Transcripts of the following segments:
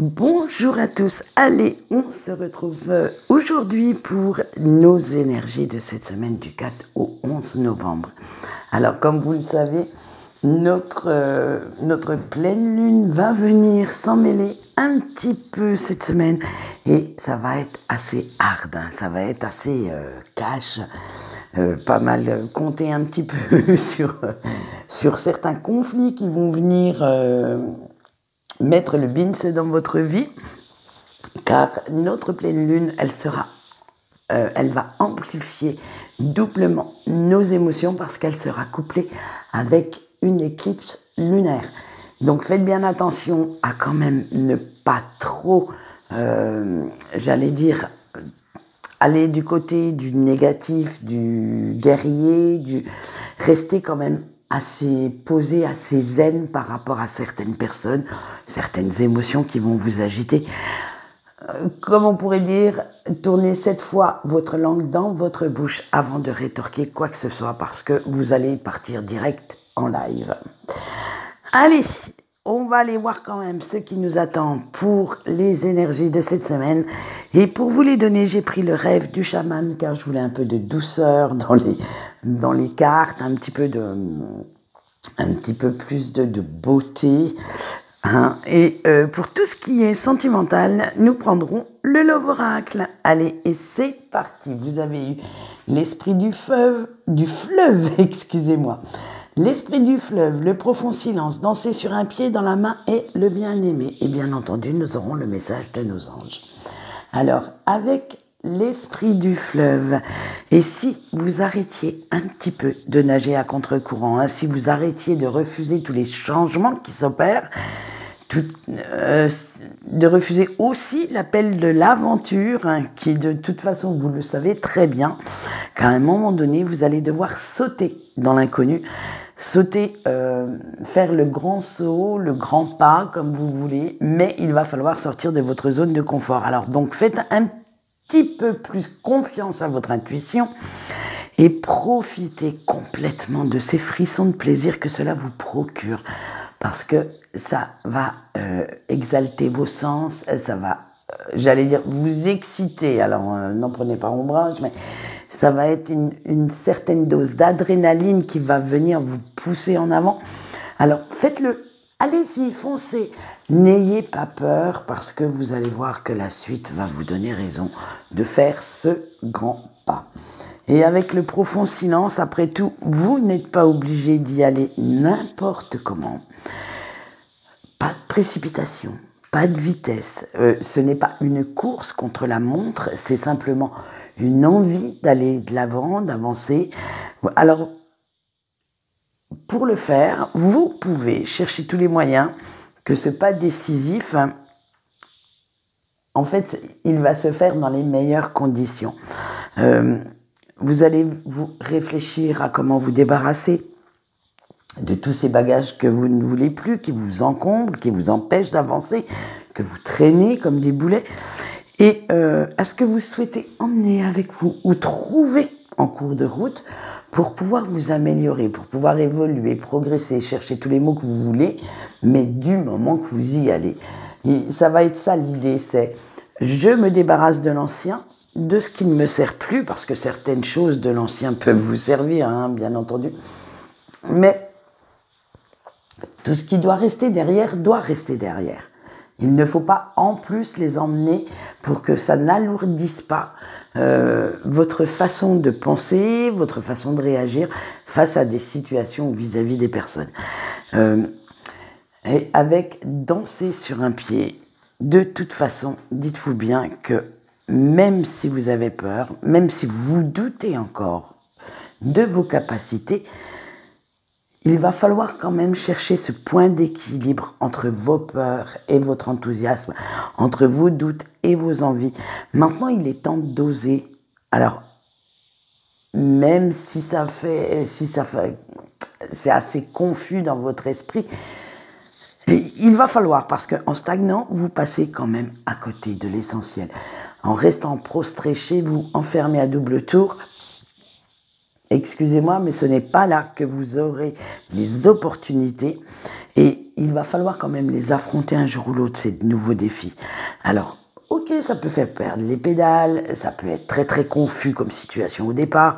Bonjour à tous, allez, on se retrouve aujourd'hui pour nos énergies de cette semaine du 4 au 11 novembre. Alors comme vous le savez, notre pleine lune va venir s'emmêler un petit peu cette semaine et ça va être assez hard, hein, ça va être assez cash, pas mal compter un petit peu sur certains conflits qui vont venir mettre le bins dans votre vie, car notre pleine lune, elle va amplifier doublement nos émotions parce qu'elle sera couplée avec une éclipse lunaire. Donc faites bien attention à quand même ne pas trop, j'allais dire, aller du côté du négatif, du guerrier, rester quand même assez posé, assez zen par rapport à certaines personnes, certaines émotions qui vont vous agiter. Comme on pourrait dire, tournez 7 fois votre langue dans votre bouche avant de rétorquer quoi que ce soit parce que vous allez partir direct en live. Allez, on va aller voir quand même ce qui nous attend pour les énergies de cette semaine. Et pour vous les donner, j'ai pris le rêve du chaman car je voulais un peu de douceur dans les cartes, un petit peu plus de beauté. Hein. Et pour tout ce qui est sentimental, nous prendrons le Love Oracle. Allez, et c'est parti. Vous avez eu l'esprit du fleuve, excusez-moi. L'esprit du fleuve, le profond silence, danser sur un pied dans la main et le bien-aimé. Et bien entendu, nous aurons le message de nos anges. Alors, avec l'esprit du fleuve, et si vous arrêtiez un petit peu de nager à contre-courant, hein, si vous arrêtiez de refuser tous les changements qui s'opèrent, de refuser aussi l'appel de l'aventure, hein, qui de toute façon, vous le savez très bien, qu'à un moment donné, vous allez devoir sauter dans l'inconnu, sauter, faire le grand saut, le grand pas, comme vous voulez, mais il va falloir sortir de votre zone de confort. Alors donc, faites un petit peu plus confiance à votre intuition et profitez complètement de ces frissons de plaisir que cela vous procure, parce que ça va exalter vos sens, ça va, j'allais dire, vous exciter. Alors, n'en prenez pas ombrage, mais ça va être une certaine dose d'adrénaline qui va venir vous pousser en avant. Alors, faites-le. Allez-y, foncez. N'ayez pas peur parce que vous allez voir que la suite va vous donner raison de faire ce grand pas. Et avec le profond silence, après tout, vous n'êtes pas obligé d'y aller n'importe comment. Pas de précipitation, pas de vitesse. Ce n'est pas une course contre la montre, c'est simplement une envie d'aller de l'avant, d'avancer. Alors, pour le faire, vous pouvez chercher tous les moyens que ce pas décisif, en fait, il va se faire dans les meilleures conditions. Vous allez vous réfléchir à comment vous débarrasser de tous ces bagages que vous ne voulez plus, qui vous encombrent, qui vous empêchent d'avancer, que vous traînez comme des boulets, et à ce que vous souhaitez emmener avec vous ou trouver en cours de route pour pouvoir vous améliorer, pour pouvoir évoluer, progresser, chercher tous les mots que vous voulez, mais du moment que vous y allez. Et ça va être ça l'idée, c'est je me débarrasse de l'ancien, de ce qui ne me sert plus, parce que certaines choses de l'ancien peuvent vous servir, hein, bien entendu, mais tout ce qui doit rester derrière, doit rester derrière. Il ne faut pas en plus les emmener pour que ça n'alourdisse pas votre façon de penser, votre façon de réagir face à des situations vis-à-vis des personnes. Et avec danser sur un pied, de toute façon, dites-vous bien que même si vous avez peur, même si vous doutez encore de vos capacités, il va falloir quand même chercher ce point d'équilibre entre vos peurs et votre enthousiasme, entre vos doutes et vos envies. Maintenant, il est temps d'oser. Alors, même si c'est assez confus dans votre esprit, il va falloir, parce qu'en stagnant, vous passez quand même à côté de l'essentiel. En restant prostré chez vous, enfermé à double tour, excusez-moi, mais ce n'est pas là que vous aurez les opportunités. Et il va falloir quand même les affronter un jour ou l'autre, ces nouveaux défis. Alors, ok, ça peut faire perdre les pédales, ça peut être très très confus comme situation au départ,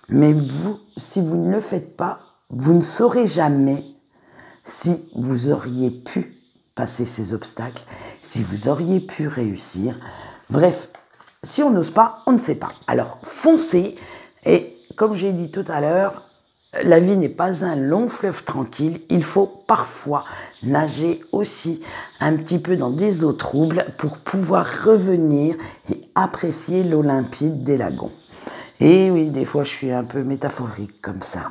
mais vous, si vous ne le faites pas, vous ne saurez jamais si vous auriez pu passer ces obstacles, si vous auriez pu réussir. Bref, si on n'ose pas, on ne sait pas. Alors, foncez, et comme j'ai dit tout à l'heure, la vie n'est pas un long fleuve tranquille, il faut parfois nager aussi un petit peu dans des eaux troubles pour pouvoir revenir et apprécier l'eau limpide des lagons. Et oui, des fois je suis un peu métaphorique comme ça.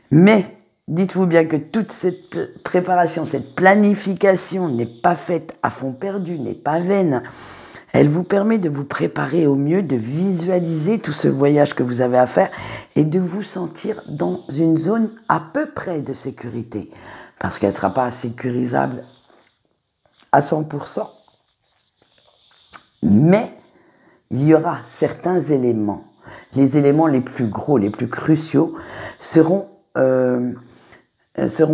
Mais dites-vous bien que toute cette préparation, cette planification n'est pas faite à fond perdu, n'est pas vaine. Elle vous permet de vous préparer au mieux, de visualiser tout ce voyage que vous avez à faire et de vous sentir dans une zone à peu près de sécurité. Parce qu'elle ne sera pas sécurisable à 100%. Mais il y aura certains éléments. Les éléments les plus gros, les plus cruciaux seront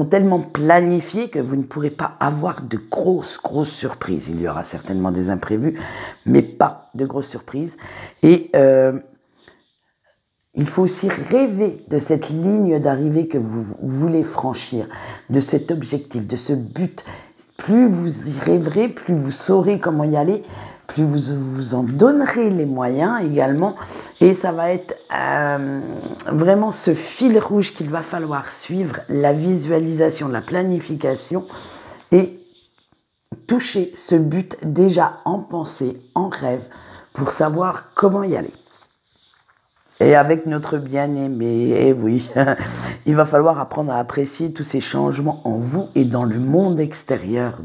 tellement planifiés que vous ne pourrez pas avoir de grosses surprises. Il y aura certainement des imprévus, mais pas de grosses surprises. Et il faut aussi rêver de cette ligne d'arrivée que vous voulez franchir, de cet objectif, de ce but. Plus vous y rêverez, plus vous saurez comment y aller, plus vous vous en donnerez les moyens également. Et ça va être vraiment ce fil rouge qu'il va falloir suivre, la visualisation, la planification et toucher ce but déjà en pensée, en rêve, pour savoir comment y aller. Et avec notre bien-aimé, eh oui, il va falloir apprendre à apprécier tous ces changements en vous et dans le monde extérieur,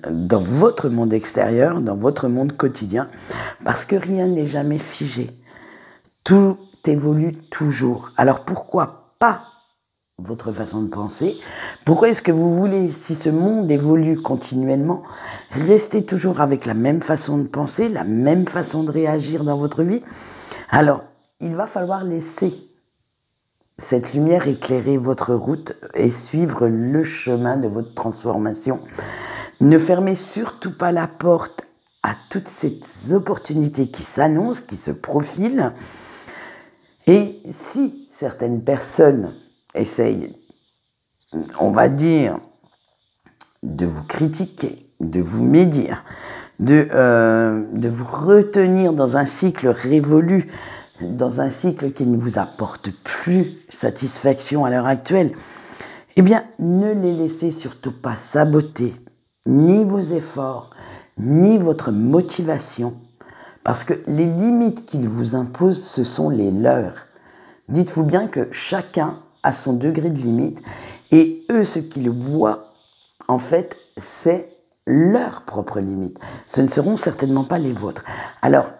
dans votre monde extérieur, dans votre monde quotidien, parce que rien n'est jamais figé. Tout évolue toujours. Alors pourquoi pas votre façon de penser? Pourquoi est-ce que vous voulez, si ce monde évolue continuellement, rester toujours avec la même façon de penser, la même façon de réagir dans votre vie? Alors, il va falloir laisser cette lumière éclairer votre route et suivre le chemin de votre transformation. Ne fermez surtout pas la porte à toutes ces opportunités qui s'annoncent, qui se profilent. Et si certaines personnes essayent, on va dire, de vous critiquer, de vous médire, de vous retenir dans un cycle révolu, dans un cycle qui ne vous apporte plus satisfaction à l'heure actuelle, eh bien, ne les laissez surtout pas saboter ni vos efforts, ni votre motivation, parce que les limites qu'ils vous imposent, ce sont les leurs. Dites-vous bien que chacun a son degré de limite, et eux, ce qu'ils voient, en fait, c'est leurs propres limites. Ce ne seront certainement pas les vôtres. Alors,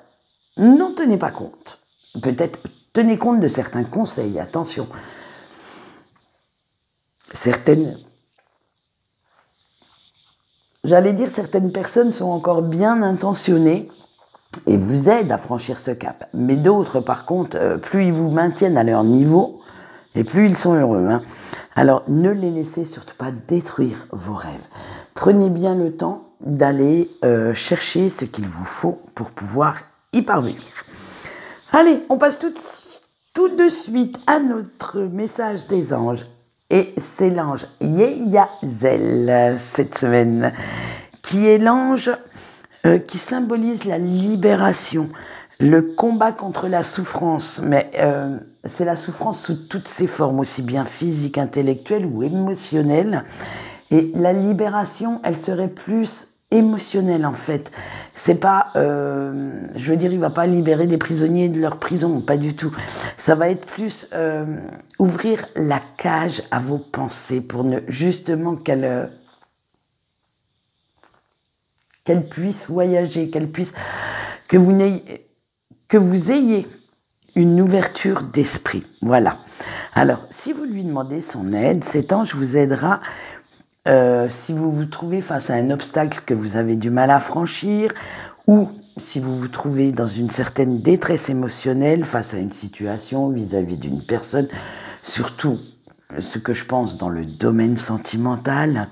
n'en tenez pas compte. Peut-être tenez compte de certains conseils, attention. Certaines personnes sont encore bien intentionnées et vous aident à franchir ce cap. Mais d'autres, par contre, plus ils vous maintiennent à leur niveau, et plus ils sont heureux. Hein. Alors, ne les laissez surtout pas détruire vos rêves. Prenez bien le temps d'aller chercher ce qu'il vous faut pour pouvoir y parvenir. Allez, on passe tout de suite à notre message des anges. Et c'est l'ange Yeyazel cette semaine, qui est l'ange qui symbolise la libération, le combat contre la souffrance. Mais c'est la souffrance sous toutes ses formes, aussi bien physique, intellectuelle ou émotionnelle. Et la libération, elle serait plus émotionnelle en fait. C'est pas, je veux dire, il va pas libérer des prisonniers de leur prison, pas du tout. Ça va être plus ouvrir la cage à vos pensées pour justement qu'elles puissent voyager, que vous ayez une ouverture d'esprit. Voilà. Alors, si vous lui demandez son aide, cet ange vous aidera. Si vous vous trouvez face à un obstacle que vous avez du mal à franchir, ou si vous vous trouvez dans une certaine détresse émotionnelle face à une situation vis-à-vis d'une personne, surtout ce que je pense dans le domaine sentimental,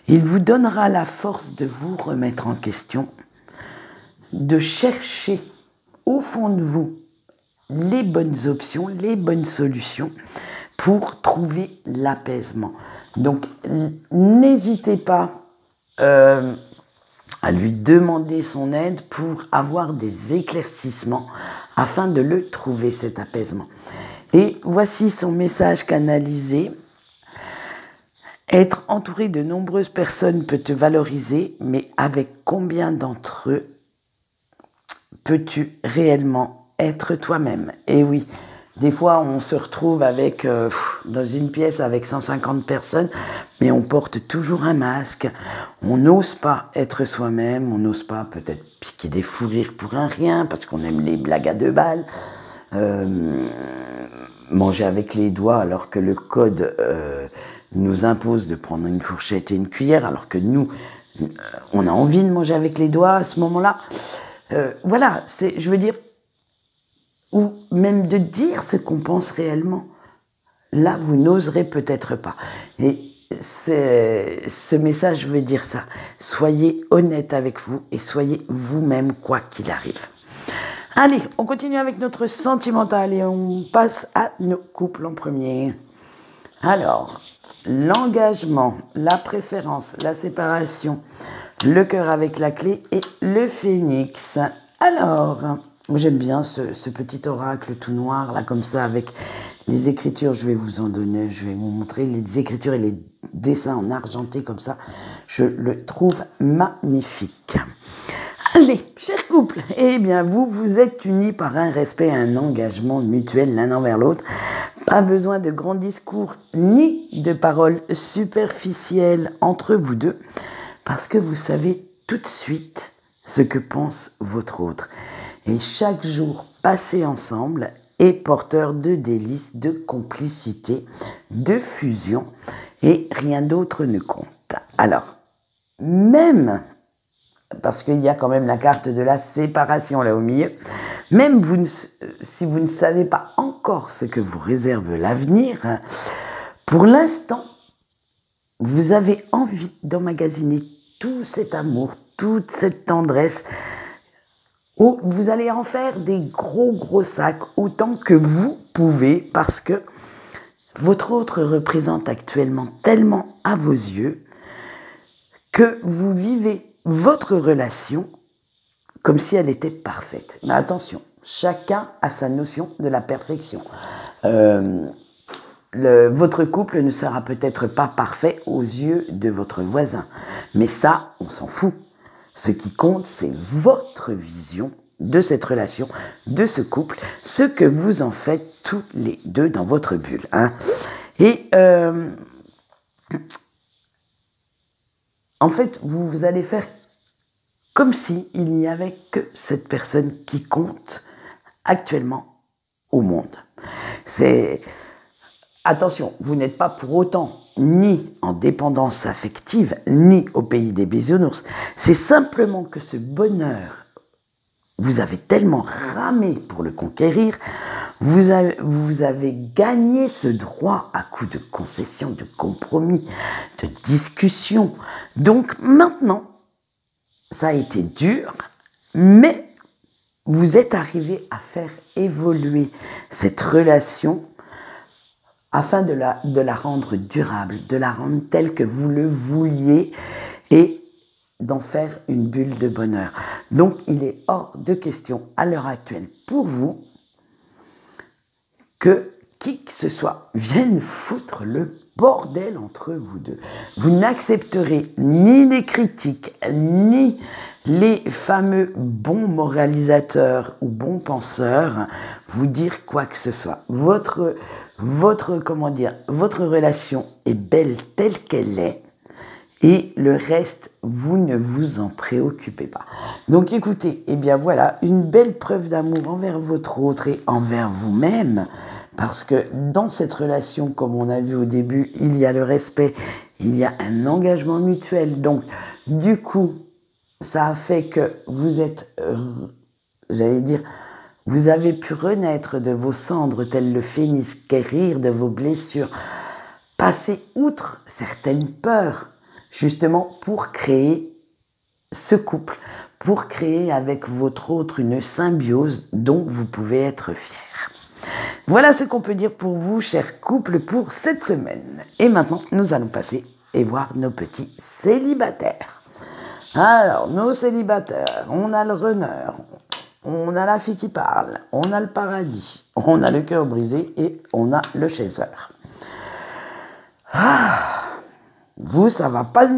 il vous donnera la force de vous remettre en question, de chercher au fond de vous les bonnes options, les bonnes solutions pour trouver l'apaisement. Donc, n'hésitez pas à lui demander son aide pour avoir des éclaircissements afin de le trouver, cet apaisement. Et voici son message canalisé. Être entouré de nombreuses personnes peut te valoriser, mais avec combien d'entre eux peux-tu réellement être toi-même? Et oui, des fois on se retrouve avec, dans une pièce avec 150 personnes, mais on porte toujours un masque, on n'ose pas être soi-même, on n'ose pas peut-être piquer des fous rires pour un rien, parce qu'on aime les blagues à 2 balles, manger avec les doigts alors que le code nous impose de prendre une fourchette et une cuillère, alors que nous, on a envie de manger avec les doigts à ce moment-là. Voilà, je veux dire, ou même de dire ce qu'on pense réellement. Là, vous n'oserez peut-être pas. Et ce message veut dire ça. Soyez honnête avec vous et soyez vous-même quoi qu'il arrive. Allez, on continue avec notre sentimental et on passe à nos couples en premier. Alors, l'engagement, la préférence, la séparation, le cœur avec la clé et le phénix. Alors, moi j'aime bien ce petit oracle tout noir, là, comme ça, avec les écritures. Je vais vous en donner, je vais vous montrer les écritures et les dessins en argenté, comme ça. Je le trouve magnifique. Allez, cher couple, eh bien, vous êtes unis par un respect et un engagement mutuel l'un envers l'autre. Pas besoin de grands discours ni de paroles superficielles entre vous deux, parce que vous savez tout de suite ce que pense votre autre. Et chaque jour passé ensemble est porteur de délices, de complicité, de fusion, et rien d'autre ne compte. Alors, même, parce qu'il y a quand même la carte de la séparation là au milieu, même si vous ne savez pas encore ce que vous réserve l'avenir, pour l'instant, vous avez envie d'emmagasiner tout cet amour, toute cette tendresse, où vous allez en faire des gros sacs, autant que vous pouvez, parce que votre autre représente actuellement tellement à vos yeux que vous vivez votre relation comme si elle était parfaite. Mais attention, chacun a sa notion de la perfection. Votre couple ne sera peut-être pas parfait aux yeux de votre voisin. Mais ça, on s'en fout. Ce qui compte, c'est votre vision de cette relation, de ce couple, ce que vous en faites tous les deux dans votre bulle. Hein. Et en fait, vous allez faire comme s'il n'y avait que cette personne qui compte actuellement au monde. Attention, vous n'êtes pas pour autant ni en dépendance affective, ni au pays des bisounours. C'est simplement que ce bonheur, vous avez tellement ramé pour le conquérir, vous avez gagné ce droit à coup de concessions, de compromis, de discussions. Donc maintenant, ça a été dur, mais vous êtes arrivé à faire évoluer cette relation afin de la rendre durable, de la rendre telle que vous le vouliez et d'en faire une bulle de bonheur. Donc, il est hors de question à l'heure actuelle pour vous que qui que ce soit vienne foutre le bordel entre vous deux. Vous n'accepterez ni les critiques, ni les fameux bons moralisateurs ou bons penseurs vous dire quoi que ce soit. Votre relation est belle telle qu'elle est et le reste, vous ne vous en préoccupez pas. Donc écoutez, eh bien voilà, une belle preuve d'amour envers votre autre et envers vous-même, parce que dans cette relation, comme on a vu au début, il y a le respect, il y a un engagement mutuel. Donc du coup, ça a fait que vous êtes, j'allais dire, vous avez pu renaître de vos cendres tel le phénix, guérir de vos blessures, passer outre certaines peurs, justement pour créer ce couple, pour créer avec votre autre une symbiose dont vous pouvez être fier. Voilà ce qu'on peut dire pour vous, chers couples, pour cette semaine. Et maintenant, nous allons passer et voir nos petits célibataires. Alors, nos célibataires, on a le runner, on a la fille qui parle, on a le paradis, on a le cœur brisé et on a le chaser. Vous, ça va pas...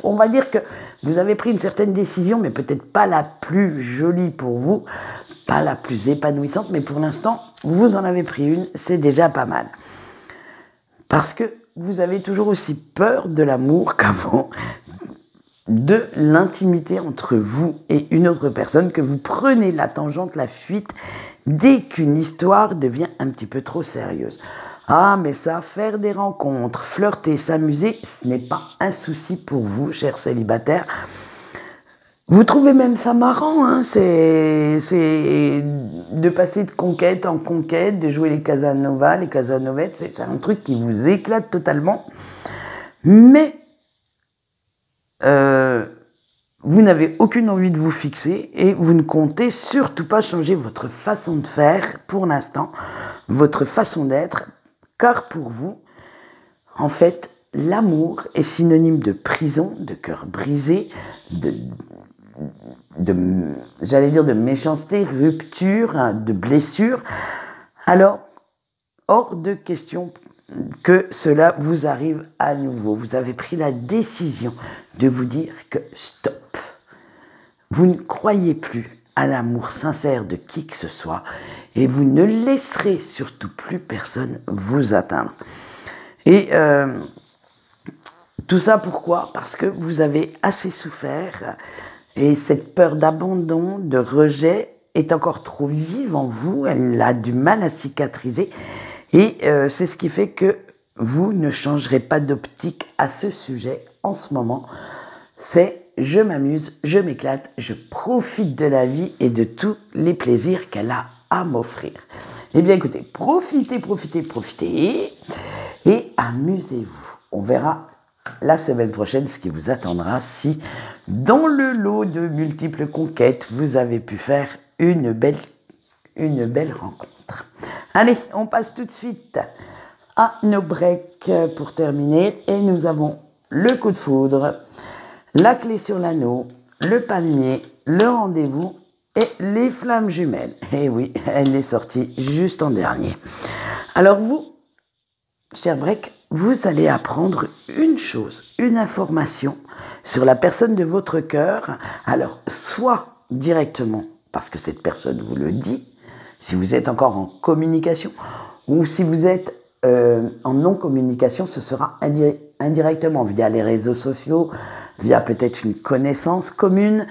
On va dire que vous avez pris une certaine décision, mais peut-être pas la plus jolie pour vous, pas la plus épanouissante, mais pour l'instant, vous en avez pris une, c'est déjà pas mal. Parce que vous avez toujours aussi peur de l'amour qu'avant, de l'intimité entre vous et une autre personne, que vous prenez la tangente, la fuite, dès qu'une histoire devient un petit peu trop sérieuse. Ah, mais ça, faire des rencontres, flirter, s'amuser, ce n'est pas un souci pour vous, chers célibataires. Vous trouvez même ça marrant, hein, c'est de passer de conquête en conquête, de jouer les Casanova, les Casanovettes, c'est un truc qui vous éclate totalement. Mais vous n'avez aucune envie de vous fixer et vous ne comptez surtout pas changer votre façon de faire pour l'instant, votre façon d'être, car pour vous, en fait, l'amour est synonyme de prison, de cœur brisé, j'allais dire de méchanceté, rupture, de blessure. Alors, hors de question que cela vous arrive à nouveau. Vous avez pris la décision de vous dire que stop. Vous ne croyez plus à l'amour sincère de qui que ce soit et vous ne laisserez surtout plus personne vous atteindre. Et tout ça pourquoi ? Parce que vous avez assez souffert et cette peur d'abandon, de rejet est encore trop vive en vous, elle a du mal à cicatriser. Et c'est ce qui fait que vous ne changerez pas d'optique à ce sujet en ce moment. C'est je m'amuse, je m'éclate, je profite de la vie et de tous les plaisirs qu'elle a à m'offrir. Eh bien écoutez, profitez et amusez-vous. On verra la semaine prochaine ce qui vous attendra si dans le lot de multiples conquêtes, vous avez pu faire une belle rencontre. Allez, on passe tout de suite à nos breaks pour terminer. Et nous avons le coup de foudre, la clé sur l'anneau, le palmier, le rendez-vous et les flammes jumelles. Et oui, elle est sortie juste en dernier. Alors vous, cher break, vous allez apprendre une chose, une information sur la personne de votre cœur. Alors, soit directement, parce que cette personne vous le dit, si vous êtes encore en communication, ou si vous êtes en non-communication, ce sera indirectement, via les réseaux sociaux, via peut-être une connaissance commune,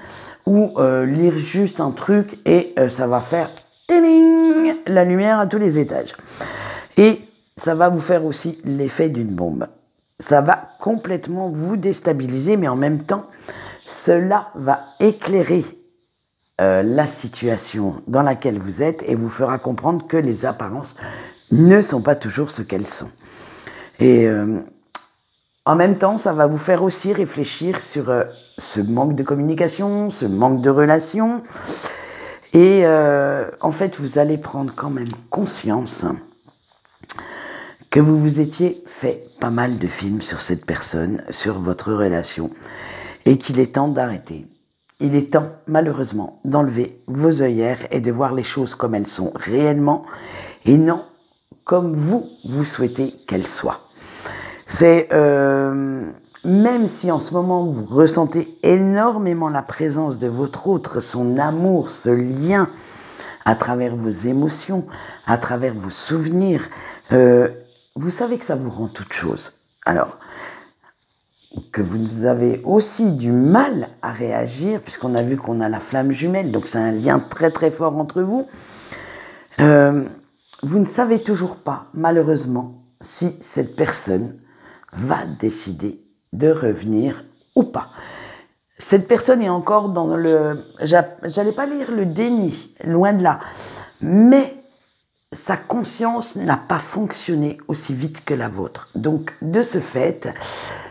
ou lire juste un truc et ça va faire la lumière à tous les étages. Et ça va vous faire aussi l'effet d'une bombe. Ça va complètement vous déstabiliser, mais en même temps, cela va éclairer la situation dans laquelle vous êtes et vous fera comprendre que les apparences ne sont pas toujours ce qu'elles sont. Et en même temps, ça va vous faire aussi réfléchir sur ce manque de communication, ce manque de relation. Et en fait, vous allez prendre quand même conscience que vous vous étiez fait pas mal de films sur cette personne, sur votre relation, et qu'il est temps d'arrêter. Il est temps, malheureusement, d'enlever vos œillères et de voir les choses comme elles sont réellement, et non comme vous souhaitez qu'elles soient. C'est, même si en ce moment vous ressentez énormément la présence de votre autre, son amour, ce lien, à travers vos émotions, à travers vos souvenirs, vous savez que ça vous rend toute chose. Alors, que vous avez aussi du mal à réagir, puisqu'on a vu qu'on a la flamme jumelle, donc c'est un lien très très fort entre vous. Vous ne savez toujours pas, malheureusement, si cette personne va décider de revenir ou pas. cette personne est encore dans le... J'allais pas lire le déni, loin de là. Mais sa conscience n'a pas fonctionné aussi vite que la vôtre. Donc, de ce fait,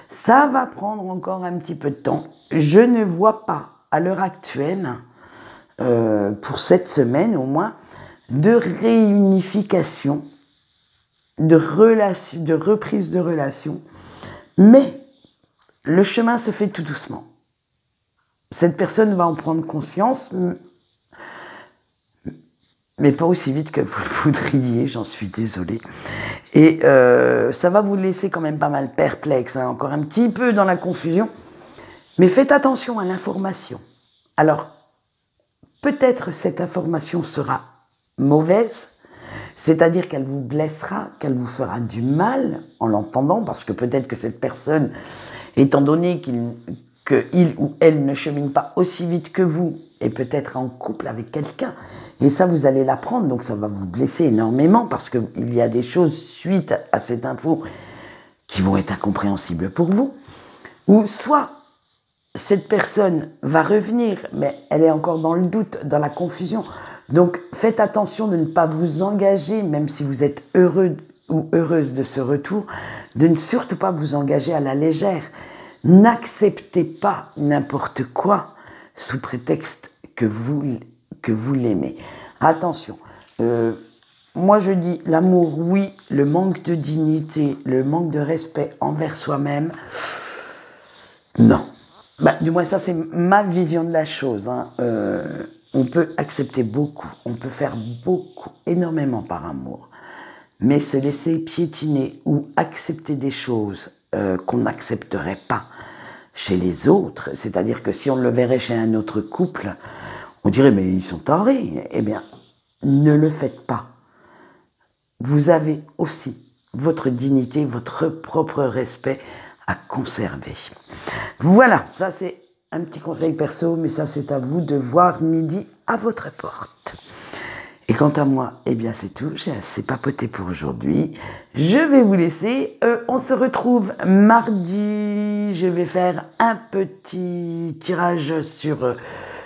ça va prendre encore un petit peu de temps. Je ne vois pas, à l'heure actuelle, pour cette semaine au moins, de réunification, de reprise de relation. Mais le chemin se fait tout doucement. Cette personne va en prendre conscience, mais pas aussi vite que vous le voudriez, j'en suis désolée. Et ça va vous laisser quand même pas mal perplexe, hein, encore un petit peu dans la confusion. Mais faites attention à l'information. Alors, peut-être cette information sera mauvaise, c'est-à-dire qu'elle vous blessera, qu'elle vous fera du mal en l'entendant, parce que peut-être que cette personne, étant donné qu'il ou elle ne chemine pas aussi vite que vous, est peut-être en couple avec quelqu'un, et ça vous allez l'apprendre, donc ça va vous blesser énormément, parce qu'il y a des choses suite à cette info qui vont être incompréhensibles pour vous, ou soit cette personne va revenir, mais elle est encore dans le doute, dans la confusion. Donc faites attention de ne pas vous engager, même si vous êtes heureux ou heureuse de ce retour, de ne surtout pas vous engager à la légère. N'acceptez pas n'importe quoi sous prétexte que vous l'aimez. Attention, moi je dis l'amour, oui, le manque de dignité, le manque de respect envers soi-même, non. Bah, du moins ça c'est ma vision de la chose, hein. On peut accepter beaucoup, on peut faire beaucoup, énormément par amour, mais se laisser piétiner ou accepter des choses qu'on n'accepterait pas chez les autres, c'est-à-dire que si on le verrait chez un autre couple, on dirait mais ils sont tarés. Eh bien, ne le faites pas. Vous avez aussi votre dignité, votre propre respect à conserver. Voilà, ça c'est un petit conseil perso, mais ça c'est à vous de voir midi à votre porte. Et quant à moi, eh bien c'est tout, j'ai assez papoté pour aujourd'hui. Je vais vous laisser, on se retrouve mardi, je vais faire un petit tirage sur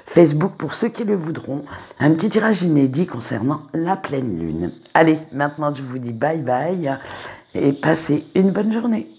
Facebook pour ceux qui le voudront, un petit tirage inédit concernant la pleine lune. Allez, maintenant je vous dis bye bye et passez une bonne journée.